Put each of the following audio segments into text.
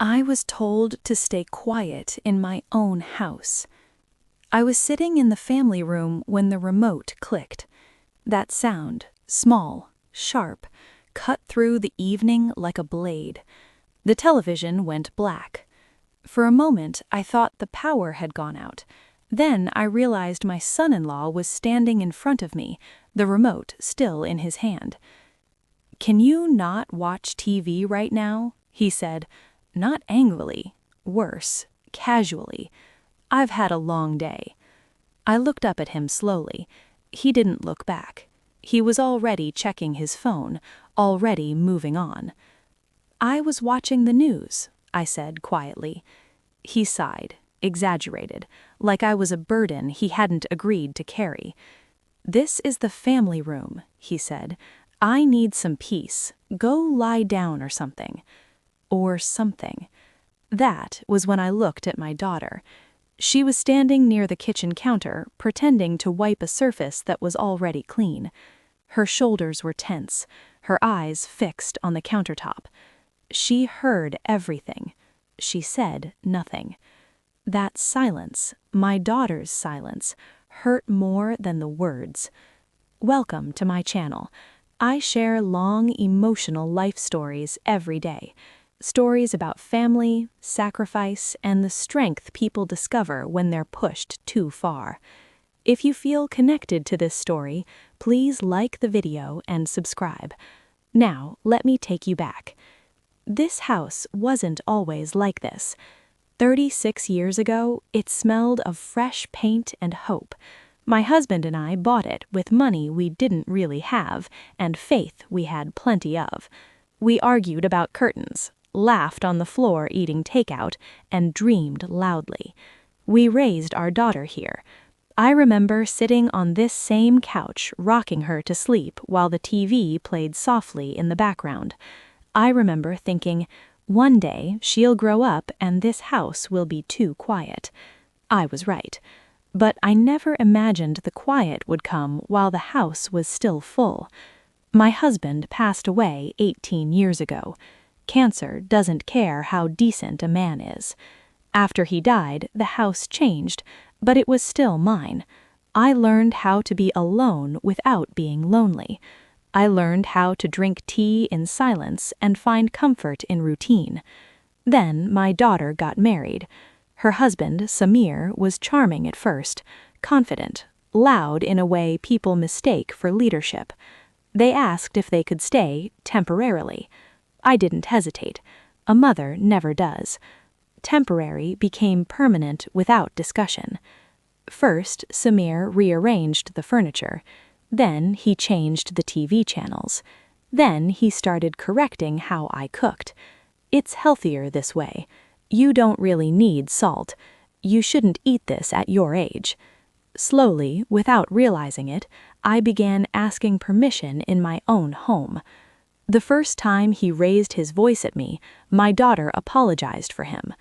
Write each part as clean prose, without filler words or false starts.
I was told to stay quiet in my own house. I was sitting in the family room when the remote clicked. That sound, small, sharp, cut through the evening like a blade. The television went black. For a moment, I thought the power had gone out. Then I realized my son-in-law was standing in front of me, the remote still in his hand. "Can you not watch TV right now?" he said, not angrily, worse, casually. "I've had a long day." I looked up at him slowly. He didn't look back. He was already checking his phone, already moving on. "I was watching the news," I said quietly. He sighed, exaggerated, like I was a burden he hadn't agreed to carry. "This is the family room," he said. "I need some peace. Go lie down or something." Or something. That was when I looked at my daughter. She was standing near the kitchen counter, pretending to wipe a surface that was already clean. Her shoulders were tense, her eyes fixed on the countertop. She heard everything. She said nothing. That silence, my daughter's silence, hurt more than the words. Welcome to my channel. I share long, emotional life stories every day. Stories about family, sacrifice, and the strength people discover when they're pushed too far. If you feel connected to this story, please like the video and subscribe. Now, let me take you back. This house wasn't always like this. 36 years ago, it smelled of fresh paint and hope. My husband and I bought it with money we didn't really have and faith we had plenty of. We argued about curtains, laughed on the floor eating takeout, and dreamed loudly. We raised our daughter here. I remember sitting on this same couch, rocking her to sleep while the TV played softly in the background. I remember thinking, one day she'll grow up and this house will be too quiet. I was right. But I never imagined the quiet would come while the house was still full. My husband passed away 18 years ago. Cancer doesn't care how decent a man is. After he died, the house changed, but it was still mine. I learned how to be alone without being lonely. I learned how to drink tea in silence and find comfort in routine. Then my daughter got married. Her husband, Samir, was charming at first, confident, loud in a way people mistake for leadership. They asked if they could stay temporarily. I didn't hesitate. A mother never does. Temporary became permanent without discussion. First, Samir rearranged the furniture. Then he changed the TV channels. Then he started correcting how I cooked. "It's healthier this way. You don't really need salt. You shouldn't eat this at your age." Slowly, without realizing it, I began asking permission in my own home. The first time he raised his voice at me, my daughter apologized for him.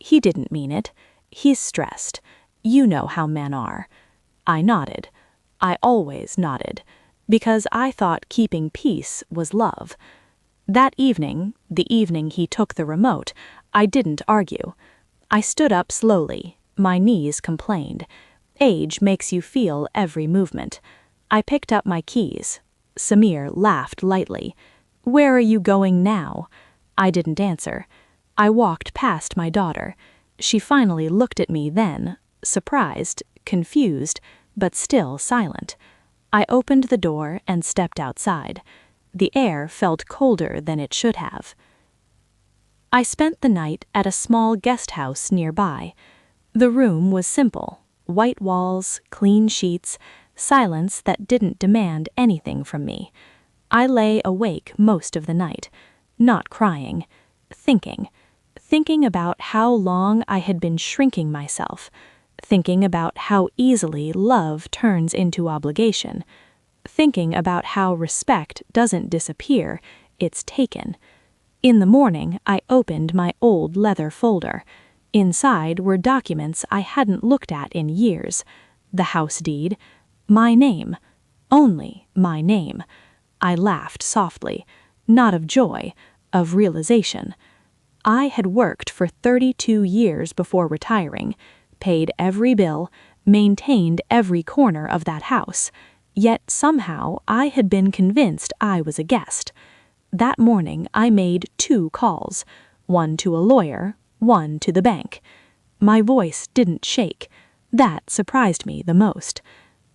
"He didn't mean it. He's stressed. You know how men are." I nodded. I always nodded, because I thought keeping peace was love. That evening, the evening he took the remote, I didn't argue. I stood up slowly. My knees complained. Age makes you feel every movement. I picked up my keys. Samir laughed lightly. "Where are you going now?" I didn't answer. I walked past my daughter. She finally looked at me then, surprised, confused, but still silent. I opened the door and stepped outside. The air felt colder than it should have. I spent the night at a small guest house nearby. The room was simple: white walls, clean sheets, silence that didn't demand anything from me. I lay awake most of the night, not crying, thinking about how long I had been shrinking myself, thinking about how easily love turns into obligation, thinking about how respect doesn't disappear, it's taken. In the morning, I opened my old leather folder. Inside were documents I hadn't looked at in years. The house deed, my name, only my name. I laughed softly, not of joy, of realization. I had worked for 32 years before retiring, paid every bill, maintained every corner of that house, yet somehow I had been convinced I was a guest. That morning I made 2 calls, one to a lawyer, one to the bank. My voice didn't shake. That surprised me the most.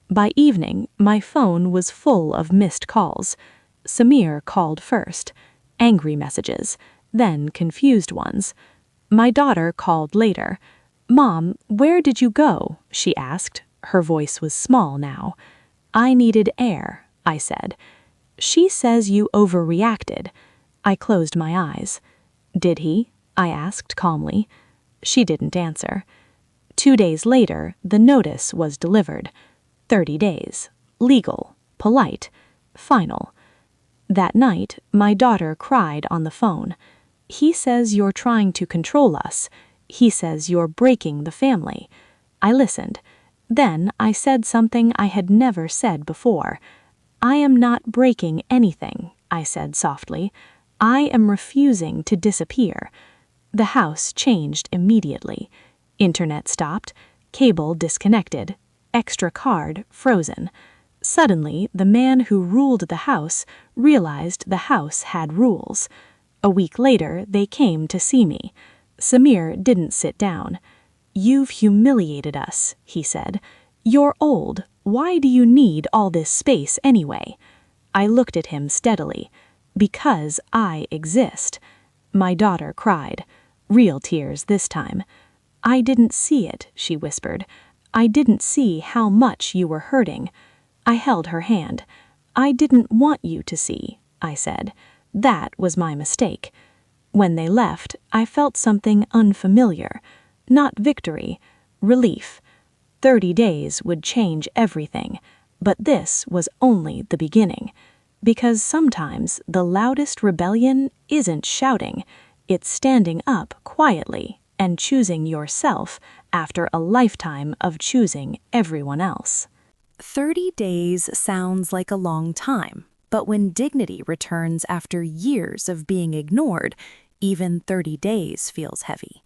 By evening, my phone was full of missed calls. Samir called first, angry messages, then confused ones. My daughter called later. "Mom, where did you go?" she asked. Her voice was small now. "I needed air," I said. "She says you overreacted." I closed my eyes. "Did he?" I asked calmly. She didn't answer. 2 days later, the notice was delivered. 30 days. Legal. Polite. Final. That night, my daughter cried on the phone. "He says you're trying to control us. He says you're breaking the family." I listened. Then I said something I had never said before. "I am not breaking anything," I said softly. "I am refusing to disappear." The house changed immediately. Internet stopped, cable disconnected, extra card frozen. Suddenly, the man who ruled the house realized the house had rules. A week later, they came to see me. Samir didn't sit down. "You've humiliated us," he said. "You're old. Why do you need all this space anyway?" I looked at him steadily. "Because I exist." My daughter cried. Real tears this time. "I didn't see it," she whispered. "I didn't see how much you were hurting." I held her hand. "I didn't want you to see," I said. "That was my mistake." When they left, I felt something unfamiliar. Not victory, relief. 30 days would change everything, but this was only the beginning. Because sometimes the loudest rebellion isn't shouting, it's standing up quietly and choosing yourself after a lifetime of choosing everyone else. 30 days sounds like a long time, but when dignity returns after years of being ignored, even 30 days feels heavy.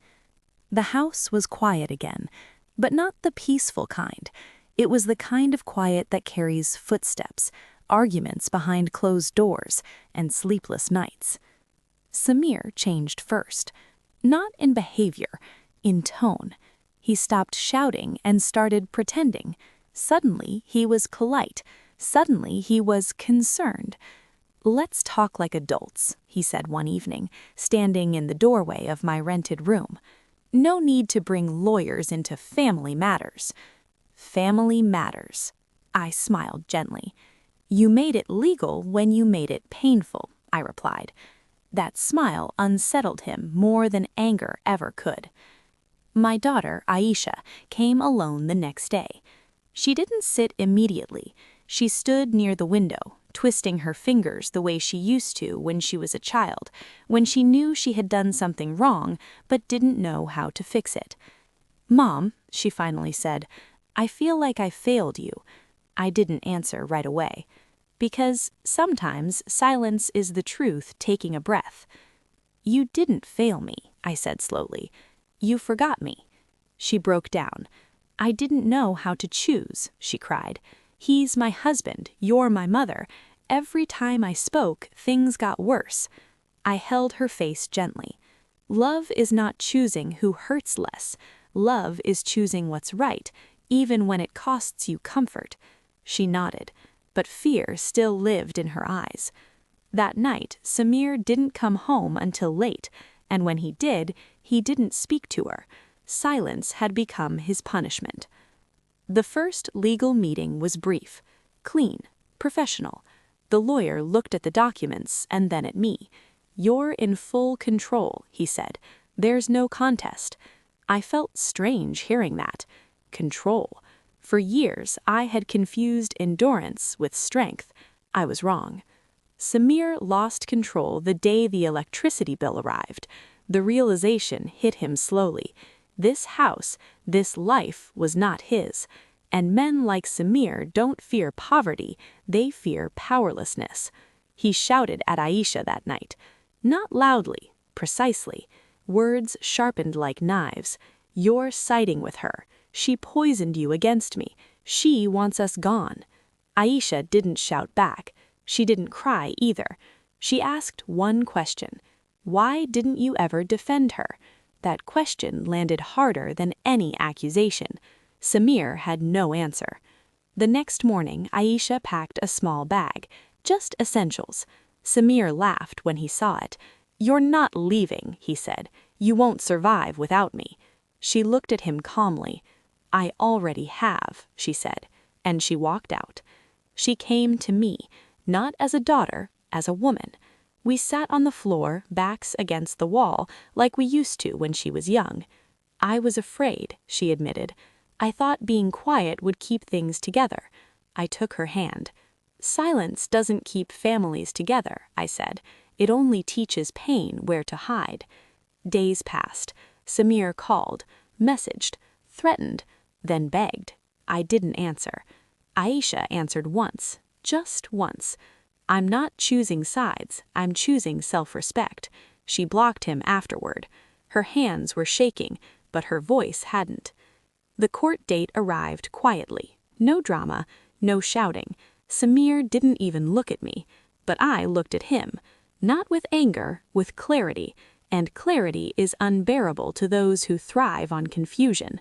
The house was quiet again, but not the peaceful kind. It was the kind of quiet that carries footsteps, arguments behind closed doors, and sleepless nights. Samir changed first, not in behavior, in tone. He stopped shouting and started pretending. Suddenly, he was polite. Suddenly, he was concerned. "Let's talk like adults," he said one evening, standing in the doorway of my rented room. "No need to bring lawyers into family matters." "Family matters." I smiled gently. "You made it legal when you made it painful," I replied. That smile unsettled him more than anger ever could. My daughter, Aisha, came alone the next day. She didn't sit immediately. She stood near the window, twisting her fingers the way she used to when she was a child, when she knew she had done something wrong but didn't know how to fix it. "Mom," she finally said, "I feel like I failed you." I didn't answer right away. Because sometimes silence is the truth taking a breath. "You didn't fail me," I said slowly. "You forgot me." She broke down. "I didn't know how to choose," she cried. "He's my husband, you're my mother. Every time I spoke, things got worse." I held her face gently. "Love is not choosing who hurts less. Love is choosing what's right, even when it costs you comfort." She nodded, but fear still lived in her eyes. That night, Samir didn't come home until late, and when he did, he didn't speak to her. Silence had become his punishment. The first legal meeting was brief, clean, professional. The lawyer looked at the documents and then at me. "You're in full control," he said. "There's no contest." I felt strange hearing that. Control. For years, I had confused endurance with strength. I was wrong. Samir lost control the day the electricity bill arrived. The realization hit him slowly. This house, this life was not his. And men like Samir don't fear poverty, they fear powerlessness. He shouted at Aisha that night. Not loudly, precisely. words sharpened like knives. You're siding with her. She poisoned you against me. She wants us gone. Aisha didn't shout back. She didn't cry either. She asked one question. Why didn't you ever defend her? That question landed harder than any accusation. Samir had no answer. The next morning, Aisha packed a small bag, just essentials. Samir laughed when he saw it. "You're not leaving," he said. "You won't survive without me." She looked at him calmly. "I already have," she said, and she walked out. She came to me, not as a daughter, as a woman. We sat on the floor, backs against the wall, like we used to when she was young. "I was afraid," she admitted. "I thought being quiet would keep things together." I took her hand. "Silence doesn't keep families together," I said. "It only teaches pain where to hide." Days passed. Samir called, messaged, threatened, then begged. I didn't answer. Aisha answered once, just once. "I'm not choosing sides, I'm choosing self-respect." She blocked him afterward. Her hands were shaking, but her voice hadn't. The court date arrived quietly. No drama, no shouting. Samir didn't even look at me, but I looked at him, not with anger, with clarity, and clarity is unbearable to those who thrive on confusion.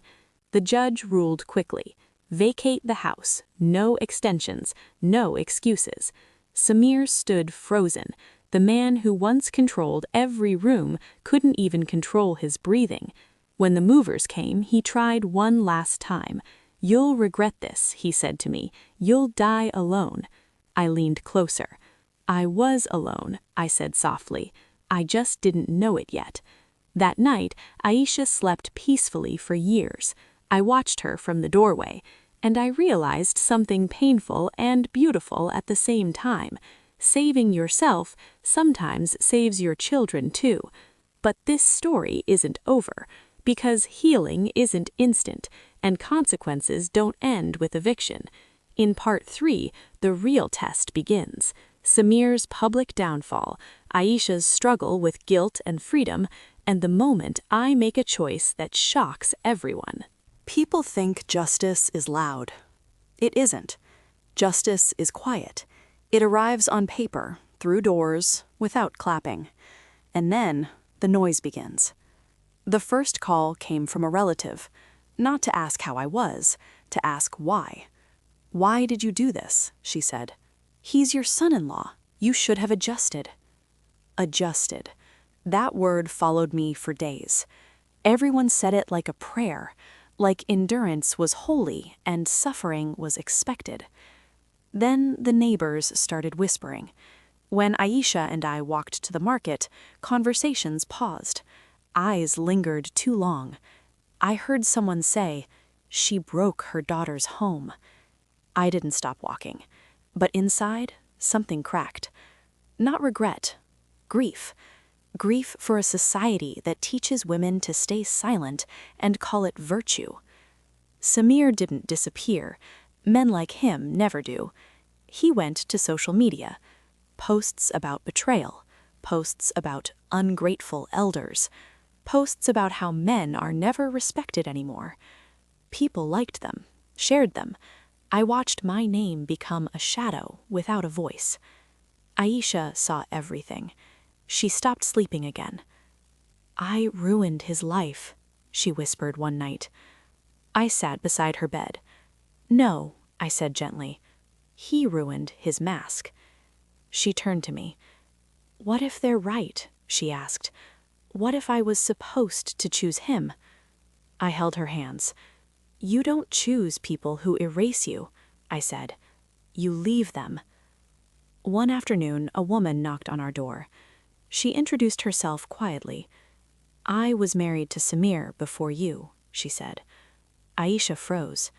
The judge ruled quickly. Vacate the house, no extensions, no excuses. Samir stood frozen. The man who once controlled every room couldn't even control his breathing. When the movers came, he tried one last time. "You'll regret this," he said to me. "You'll die alone." I leaned closer. "I was alone," I said softly. "I just didn't know it yet." That night, Aisha slept peacefully for years. I watched her from the doorway, and I realized something painful and beautiful at the same time. Saving yourself sometimes saves your children too. But this story isn't over, because healing isn't instant, and consequences don't end with eviction. In part 3, the real test begins. Samir's public downfall, Aisha's struggle with guilt and freedom, and the moment I make a choice that shocks everyone. People think justice is loud. It isn't. Justice is quiet. It arrives on paper, through doors, without clapping. And then the noise begins. The first call came from a relative, not to ask how I was, to ask why. "Why did you do this?" she said. "He's your son-in-law. You should have adjusted." Adjusted. That word followed me for days. Everyone said it like a prayer, like endurance was holy and suffering was expected. Then the neighbors started whispering. When Aisha and I walked to the market, conversations paused. Eyes lingered too long. I heard someone say, "She broke her daughter's home." I didn't stop walking, but inside, something cracked. Not regret, grief. Grief for a society that teaches women to stay silent and call it virtue. Samir didn't disappear. Men like him never do. He went to social media. Posts about betrayal. Posts about ungrateful elders. Posts about how men are never respected anymore. People liked them, shared them. I watched my name become a shadow without a voice. Aisha saw everything. She stopped sleeping again. "I ruined his life," she whispered one night. I sat beside her bed. "No," I said gently. "He ruined his mask." She turned to me. "What if they're right?" she asked. "What if I was supposed to choose him?" I held her hands. "You don't choose people who erase you," I said. "You leave them." One afternoon, a woman knocked on our door. She introduced herself quietly. "I was married to Samir before you," she said. Aisha froze.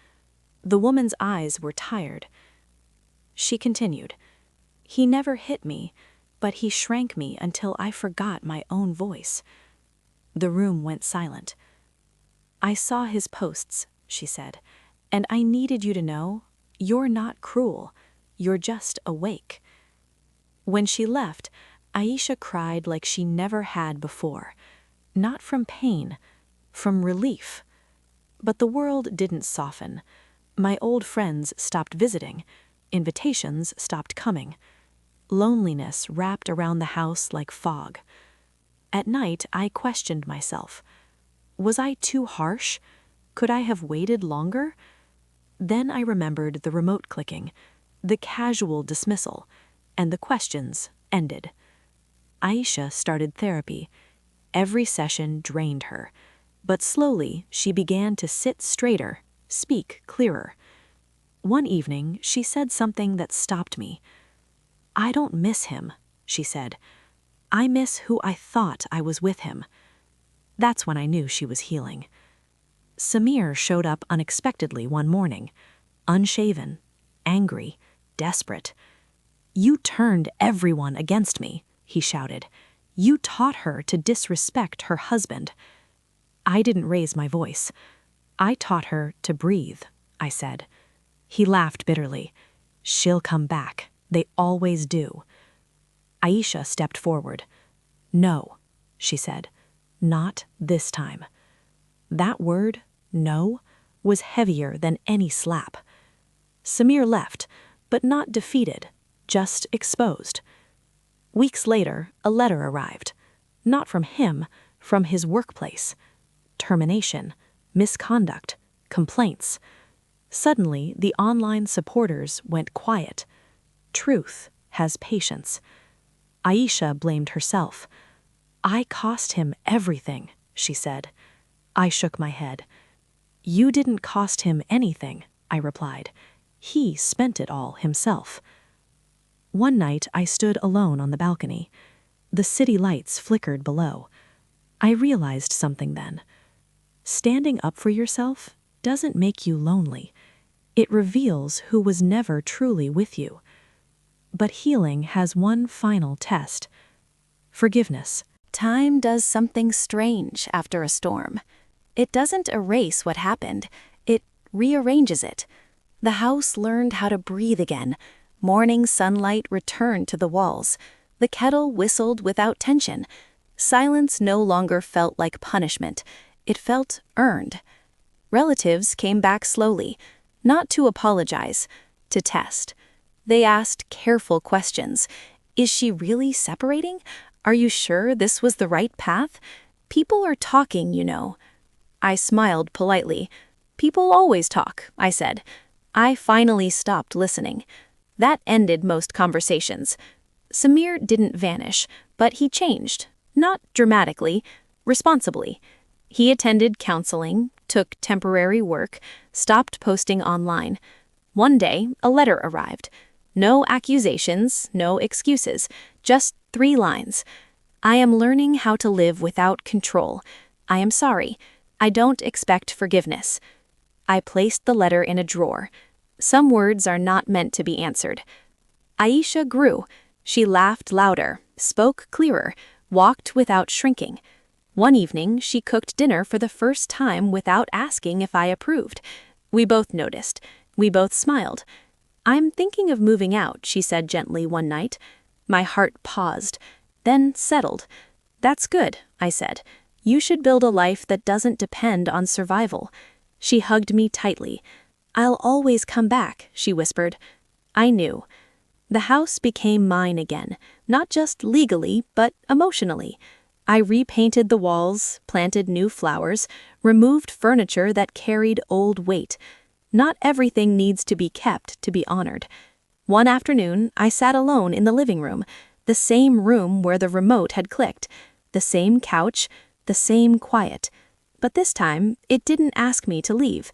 The woman's eyes were tired. She continued, "He never hit me, but he shrank me until I forgot my own voice." The room went silent. "I saw his posts," she said, "and I needed you to know, you're not cruel. You're just awake." When she left, Aisha cried like she never had before. Not from pain, from relief. But the world didn't soften. My old friends stopped visiting. Invitations stopped coming. Loneliness wrapped around the house like fog. At night, I questioned myself. Was I too harsh? Could I have waited longer? Then I remembered the remote clicking, the casual dismissal, and the questions ended. Aisha started therapy. Every session drained her, but slowly she began to sit straighter, speak clearer. One evening, she said something that stopped me. "I don't miss him," she said. "I miss who I thought I was with him." That's when I knew she was healing. Samir showed up unexpectedly one morning, unshaven, angry, desperate. "You turned everyone against me," he shouted. "You taught her to disrespect her husband." I didn't raise my voice. "I taught her to breathe," I said. He laughed bitterly. "She'll come back. They always do." Aisha stepped forward. "No," she said. "Not this time." That word, no, was heavier than any slap. Samir left, but not defeated, just exposed. Weeks later, a letter arrived. Not from him, from his workplace. Termination, misconduct, complaints. Suddenly, the online supporters went quiet. Truth has patience. Aisha blamed herself. "I cost him everything," she said. I shook my head. "You didn't cost him anything," I replied. "He spent it all himself." One night I stood alone on the balcony. The city lights flickered below. I realized something then. Standing up for yourself doesn't make you lonely. It reveals who was never truly with you. But healing has one final test. Forgiveness. Time does something strange after a storm. It doesn't erase what happened, it rearranges it. The house learned how to breathe again. Morning sunlight returned to the walls. The kettle whistled without tension. Silence no longer felt like punishment. It felt earned. Relatives came back slowly, not to apologize, to test. They asked careful questions. Is she really separating? Are you sure this was the right path? People are talking, you know. I smiled politely. People always talk, I said. I finally stopped listening. That ended most conversations. Samir didn't vanish, but he changed. Not dramatically, responsibly. He attended counseling, took temporary work, stopped posting online. One day, a letter arrived. No accusations, no excuses, just 3 lines. "I am learning how to live without control. I am sorry. I don't expect forgiveness." I placed the letter in a drawer. Some words are not meant to be answered. Aisha grew. She laughed louder, spoke clearer, walked without shrinking. One evening, she cooked dinner for the first time without asking if I approved. We both noticed. We both smiled. "I'm thinking of moving out," she said gently one night. My heart paused, then settled. "That's good," I said. "You should build a life that doesn't depend on survival." She hugged me tightly. "I'll always come back," she whispered. I knew. The house became mine again, not just legally, but emotionally. I repainted the walls, planted new flowers, removed furniture that carried old weight. Not everything needs to be kept to be honored. One afternoon, I sat alone in the living room, the same room where the remote had clicked, the same couch, the same quiet. But this time, it didn't ask me to leave.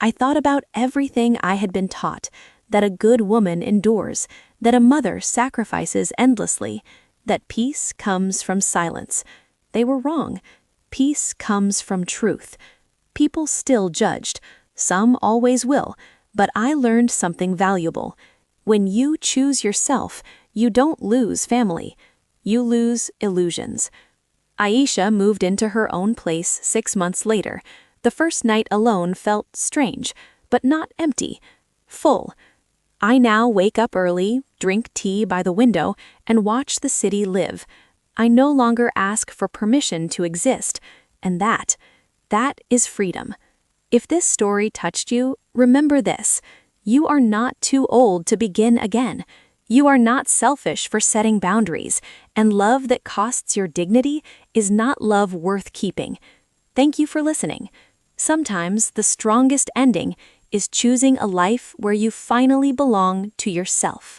I thought about everything I had been taught, that a good woman endures, that a mother sacrifices endlessly, that peace comes from silence. They were wrong. Peace comes from truth. People still judged. Some always will. But I learned something valuable. When you choose yourself, you don't lose family. You lose illusions. Aisha moved into her own place 6 months later. The first night alone felt strange, but not empty. Full. I now wake up early, drink tea by the window, and watch the city live. I no longer ask for permission to exist, and that is freedom. If this story touched you, remember this: you are not too old to begin again. You are not selfish for setting boundaries, and love that costs your dignity is not love worth keeping. Thank you for listening. Sometimes the strongest ending is choosing a life where you finally belong to yourself.